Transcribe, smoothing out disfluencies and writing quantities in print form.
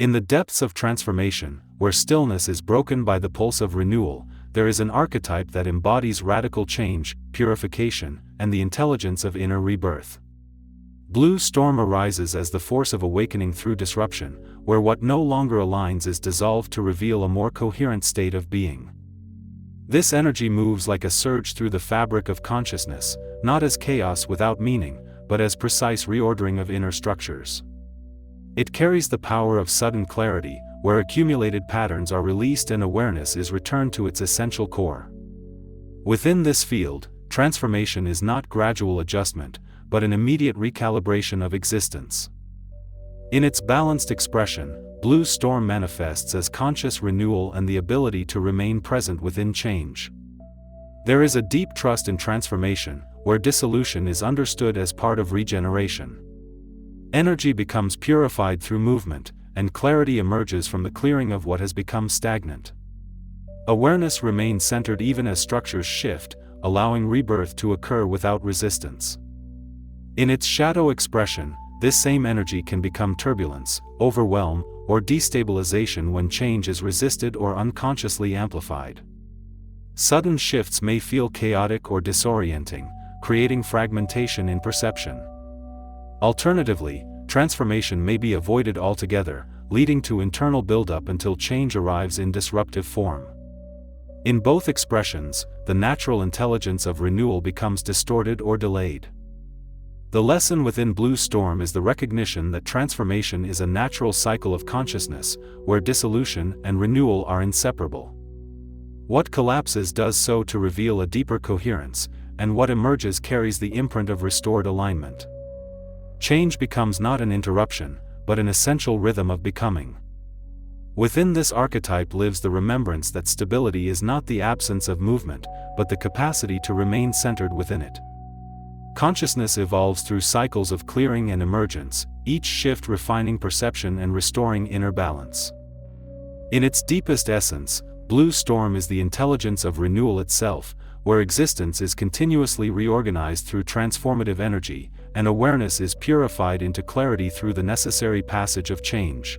In the depths of transformation, where stillness is broken by the pulse of renewal, there is an archetype that embodies radical change, purification, and the intelligence of inner rebirth. Blue Storm arises as the force of awakening through disruption, where what no longer aligns is dissolved to reveal a more coherent state of being. This energy moves like a surge through the fabric of consciousness, not as chaos without meaning, but as precise reordering of inner structures. It carries the power of sudden clarity, where accumulated patterns are released and awareness is returned to its essential core. Within this field, transformation is not gradual adjustment, but an immediate recalibration of existence. In its balanced expression, Blue Storm manifests as conscious renewal and the ability to remain present within change. There is a deep trust in transformation, where dissolution is understood as part of regeneration. Energy becomes purified through movement, and clarity emerges from the clearing of what has become stagnant. Awareness remains centered even as structures shift, allowing rebirth to occur without resistance. In its shadow expression, this same energy can become turbulence, overwhelm, or destabilization when change is resisted or unconsciously amplified. Sudden shifts may feel chaotic or disorienting, creating fragmentation in perception. Alternatively, transformation may be avoided altogether, leading to internal buildup until change arrives in disruptive form. In both expressions, the natural intelligence of renewal becomes distorted or delayed. The lesson within Blue Storm is the recognition that transformation is a natural cycle of consciousness, where dissolution and renewal are inseparable. What collapses does so to reveal a deeper coherence, and what emerges carries the imprint of restored alignment. Change becomes not an interruption, but an essential rhythm of becoming. Within this archetype lives the remembrance that stability is not the absence of movement, but the capacity to remain centered within it. Consciousness evolves through cycles of clearing and emergence, each shift refining perception and restoring inner balance. In its deepest essence, Blue Storm is the intelligence of renewal itself, where existence is continuously reorganized through transformative energy, and awareness is purified into clarity through the necessary passage of change.